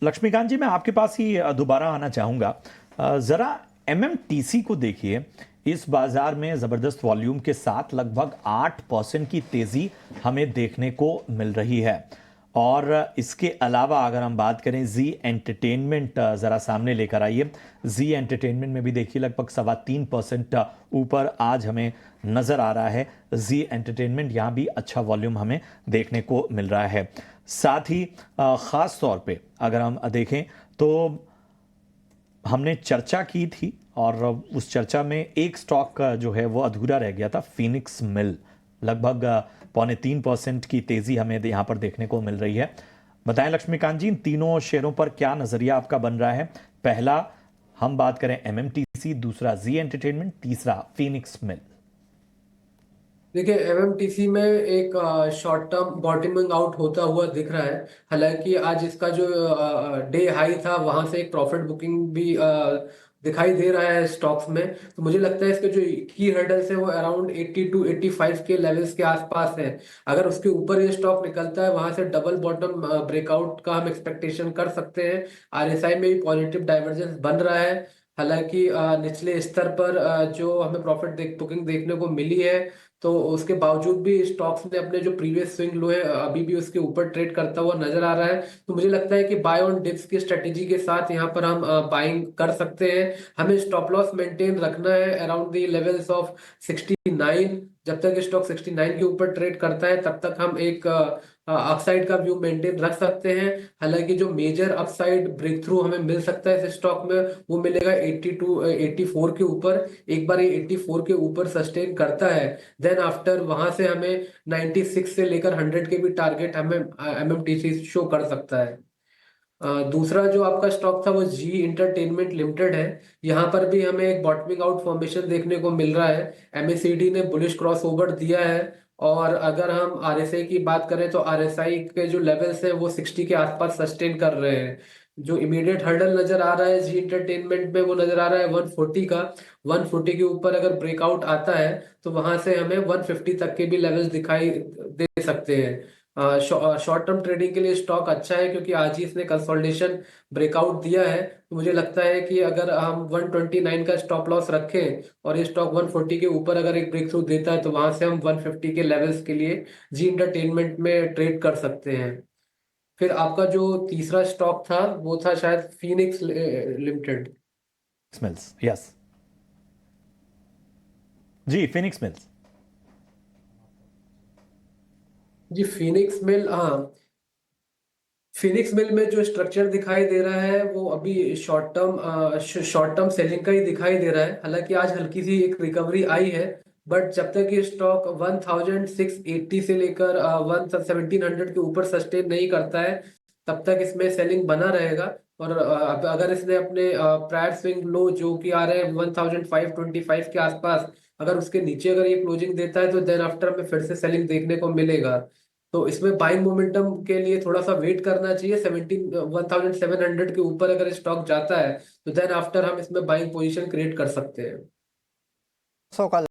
लक्ष्मीकांत जी, मैं आपके पास ही दोबारा आना चाहूँगा। ज़रा एमएमटीसी को देखिए, इस बाजार में ज़बरदस्त वॉल्यूम के साथ लगभग 8% की तेज़ी हमें देखने को मिल रही है। और इसके अलावा अगर हम बात करें जी एंटरटेनमेंट, ज़रा सामने लेकर आइए। जी एंटरटेनमेंट में भी देखिए लगभग 3.25% ऊपर आज हमें नज़र आ रहा है। जी एंटरटेनमेंट यहाँ भी अच्छा वॉल्यूम हमें देखने को मिल रहा है। साथ ही ख़ास तौर पे अगर हम देखें तो हमने चर्चा की थी और उस चर्चा में एक स्टॉक जो है वो अधूरा रह गया था, फिनिक्स मिल। लगभग 3.25% की तेज़ी हमें यहाँ पर देखने को मिल रही है। बताएं लक्ष्मीकांत जी, इन तीनों शेयरों पर क्या नज़रिया आपका बन रहा है? पहला हम बात करें एमएमटीसी, दूसरा जी एंटरटेनमेंट, तीसरा फिनिक्स मिल। देखिए, एमएमटीसी में एक शॉर्ट टर्म बॉटमिंग आउट होता हुआ दिख रहा है। हालांकि आज इसका जो डे हाई था वहां से एक प्रॉफिट बुकिंग भी दिखाई दे रहा है स्टॉक्स में। तो मुझे लगता है इसके जो की हर्डल्स है वो अराउंड 80 टू 85 के लेवल्स के आसपास है। अगर उसके ऊपर ये स्टॉक निकलता है वहां से डबल बॉटम ब्रेकआउट का हम एक्सपेक्टेशन कर सकते हैं। आरएसआई में भी पॉजिटिव डाइवर्जेंस बन रहा है। हालांकि निचले स्तर पर जो हमें प्रॉफिट बुकिंग देखने को मिली है, तो उसके बावजूद भी स्टॉक्स ने अपने जो प्रीवियस स्विंग लो है अभी भी उसके ऊपर ट्रेड करता हुआ नजर आ रहा है। तो मुझे लगता है कि बाय ऑन डिप्स की स्ट्रेटेजी के साथ यहाँ पर हम बाइंग कर सकते हैं। हमें स्टॉप लॉस मेंटेन रखना है अराउंड द लेवल्स ऑफ 69। जब तक स्टॉक 69 के ऊपर ट्रेड करता है तब तक हम एक अपसाइड का व्यू मेंटेन रख सकते हैं। हालांकि जो मेजर अपसाइड ब्रेक थ्रू हमें मिल सकता है इस स्टॉक में वो मिलेगा 84 के ऊपर। एक बार ये 84 के ऊपर सस्टेन करता है, देन आफ्टर वहां से हमें 96 से लेकर 100 के भी टारगेट हमें एमएमटीसी शो कर सकता है। दूसरा जो आपका स्टॉक था वो जी इंटरटेनमेंट लिमिटेड है। यहाँ पर भी हमें एक बॉटमिंग आउट फॉर्मेशन देखने को मिल रहा है। एमएसीडी ने बुलिश क्रॉस ओवर दिया है। और अगर हम आरएसआई की बात करें तो आरएसआई के जो लेवल्स है वो 60 के आसपास सस्टेन कर रहे हैं। जो इमीडिएट हर्डल नजर आ रहा है जी इंटरटेनमेंट में वो नजर आ रहा है 140 का। 140 के ऊपर अगर ब्रेकआउट आता है तो वहां से हमें 150 तक के भी लेवल्स दिखाई दे सकते हैं। शॉर्ट टर्म ट्रेडिंग के लिए स्टॉक अच्छा है क्योंकि आज ही इसने कंसोलिडेशन ब्रेकआउट दिया है। तो मुझे लगता है कि अगर हम 129 का स्टॉप लॉस रखें और ये स्टॉक 140 के ऊपर अगर एक ब्रेक थ्रू देता है तो वहां से हम 150 के लेवल्स के लिए जी इंटरटेनमेंट में ट्रेड कर सकते हैं। फिर आपका जो तीसरा स्टॉक था वो था शायद फीनिक्स लिमिटेड। मिल्स, यस जी, फिनिक्स मिल्स। जी, फिनिक्स मिल, हाँ। फिनिक्स मिल में जो स्ट्रक्चर दिखाई दे रहा है वो अभी शॉर्ट टर्म सेलिंग का ही दिखाई दे रहा है। हालांकि आज हल्की सी एक रिकवरी आई है, बट जब तक ये स्टॉक 1680 से लेकर 1700 के ऊपर सस्टेन नहीं करता है तब तक इसमें सेलिंग बना रहेगा। और अगर इसने अपने प्रायर स्विंग लो जो कि आ रहे हैं 1525 के आसपास, अगर उसके नीचे अगर ये क्लोजिंग देता है तो देन आफ्टर हमें फिर से सेलिंग देखने को मिलेगा। तो इसमें बाइंग मोमेंटम के लिए थोड़ा सा वेट करना चाहिए। 1700 के ऊपर अगर स्टॉक जाता है तो देन आफ्टर हम इसमें बाइंग पोजीशन क्रिएट कर सकते हैं। सौ का